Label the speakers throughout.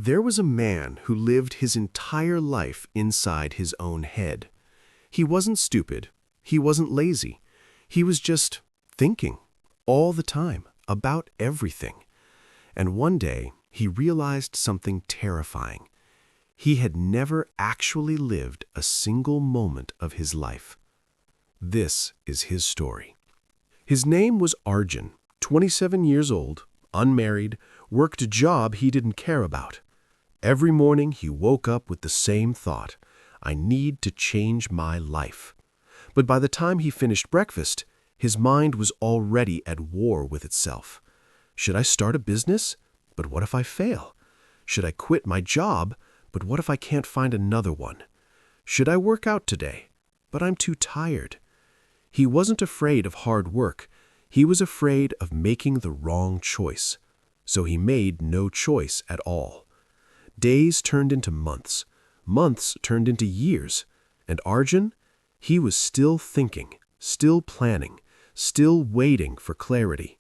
Speaker 1: There was a man who lived his entire life inside his own head. He wasn't stupid. He wasn't lazy. He was just thinking all the time about everything. And one day, he realized something terrifying. He had never actually lived a single moment of his life. This is his story. His name was Arjun, 27 years old, unmarried, worked a job he didn't care about. Every morning he woke up with the same thought: I need to change my life. But by the time he finished breakfast, his mind was already at war with itself. Should I start a business? But what if I fail? Should I quit my job? But what if I can't find another one? Should I work out today? But I'm too tired. He wasn't afraid of hard work. He was afraid of making the wrong choice. So he made no choice at all. Days turned into months. Months turned into years. And Arjun? He was still thinking, still planning, still waiting for clarity.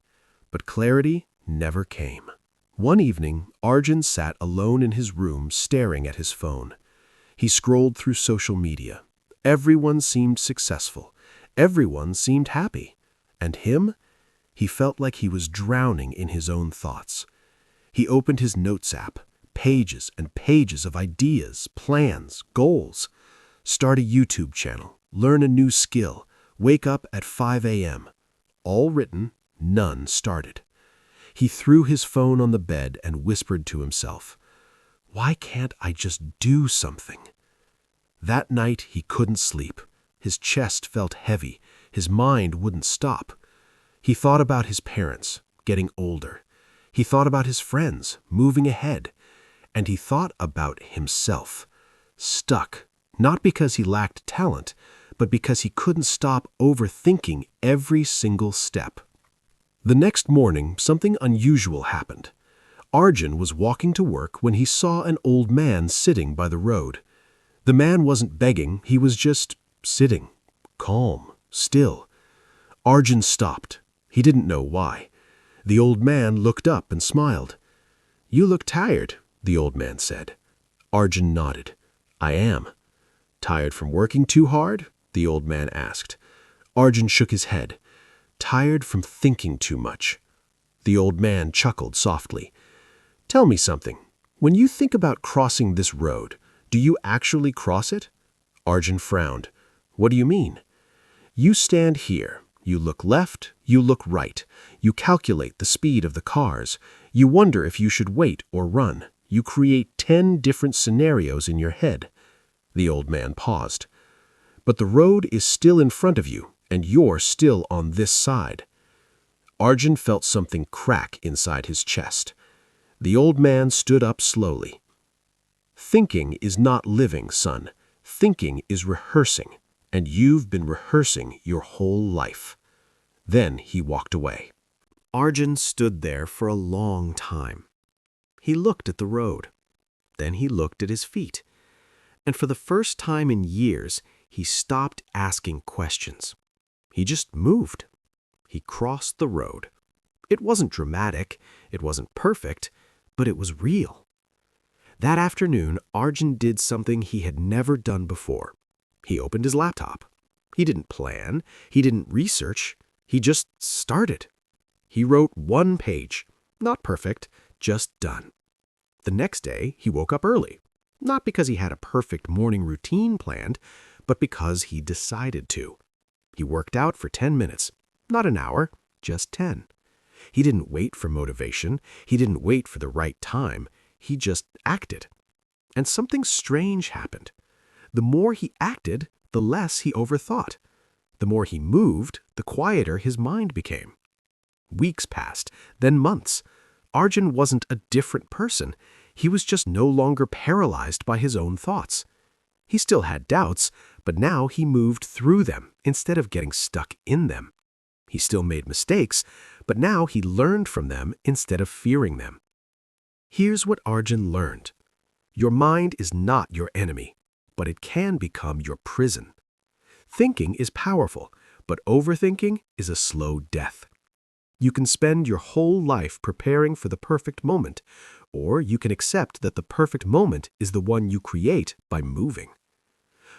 Speaker 1: But clarity never came. One evening, Arjun sat alone in his room staring at his phone. He scrolled through social media. Everyone seemed successful. Everyone seemed happy. And him? He felt like he was drowning in his own thoughts. He opened his notes app, pages and pages of ideas, plans, goals. Start a YouTube channel, learn a new skill, wake up at 5 a.m. All written, none started. He threw his phone on the bed and whispered to himself, "Why can't I just do something?" That night he couldn't sleep. His chest felt heavy. His mind wouldn't stop. He thought about his parents, getting older. He thought about his friends, moving ahead. And he thought about himself, stuck, not because he lacked talent, but because he couldn't stop overthinking every single step. The next morning, something unusual happened. Arjun was walking to work when he saw an old man sitting by the road. The man wasn't begging, he was just sitting, calm, still. Arjun stopped. He didn't know why. The old man looked up and smiled. "You look tired," the old man said. Arjun nodded. "I am." "Tired from working too hard?" the old man asked. Arjun shook his head. "Tired from thinking too much." The old man chuckled softly. "Tell me something. When you think about crossing this road, do you actually cross it?" Arjun frowned. "What do you mean?" "You stand here. You look left, you look right. You calculate the speed of the cars. You wonder if you should wait or run. You create 10 different scenarios in your head." The old man paused. "But the road is still in front of you, and you're still on this side." Arjun felt something crack inside his chest. The old man stood up slowly. "Thinking is not living, son. Thinking is rehearsing, and you've been rehearsing your whole life." Then he walked away. Arjun stood there for a long time. He looked at the road. Then he looked at his feet. And for the first time in years, he stopped asking questions. He just moved. He crossed the road. It wasn't dramatic, it wasn't perfect, but it was real. That afternoon, Arjun did something he had never done before. He opened his laptop. He didn't plan, he didn't research, he just started. He wrote 1 page, not perfect, just done. The next day, he woke up early, not because he had a perfect morning routine planned, but because he decided to. He worked out for 10 minutes, not an hour, just 10. He didn't wait for motivation. He didn't wait for the right time. He just acted. And something strange happened. The more he acted, the less he overthought. The more he moved, the quieter his mind became. Weeks passed, then months. Arjun wasn't a different person. He was just no longer paralyzed by his own thoughts. He still had doubts, but now he moved through them instead of getting stuck in them. He still made mistakes, but now he learned from them instead of fearing them. Here's what Arjun learned. Your mind is not your enemy, but it can become your prison. Thinking is powerful, but overthinking is a slow death. You can spend your whole life preparing for the perfect moment, or you can accept that the perfect moment is the one you create by moving.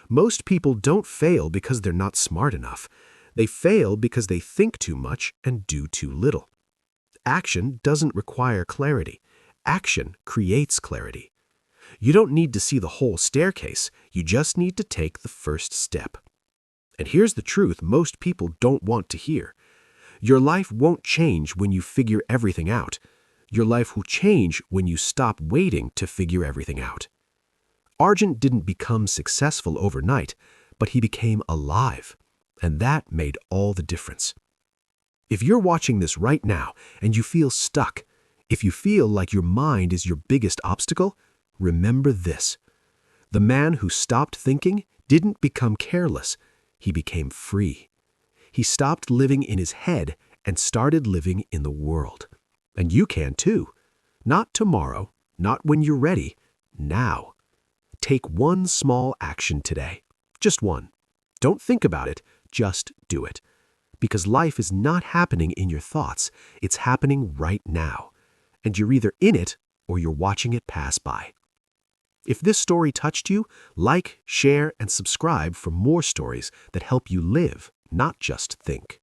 Speaker 1: Most people don't fail because they're not smart enough. They fail because they think too much and do too little. Action doesn't require clarity. Action creates clarity. You don't need to see the whole staircase. You just need to take the first step. And here's the truth most people don't want to hear. Your life won't change when you figure everything out. Your life will change when you stop waiting to figure everything out. Arjun didn't become successful overnight, but he became alive, and that made all the difference. If you're watching this right now and you feel stuck, if you feel like your mind is your biggest obstacle, remember this. The man who stopped thinking didn't become careless. He became free. He stopped living in his head and started living in the world. And you can too. Not tomorrow, not when you're ready, now. Take one small action today. Just one. Don't think about it, just do it. Because life is not happening in your thoughts, it's happening right now. And you're either in it or you're watching it pass by. If this story touched you, like, share, and subscribe for more stories that help you live, not just think.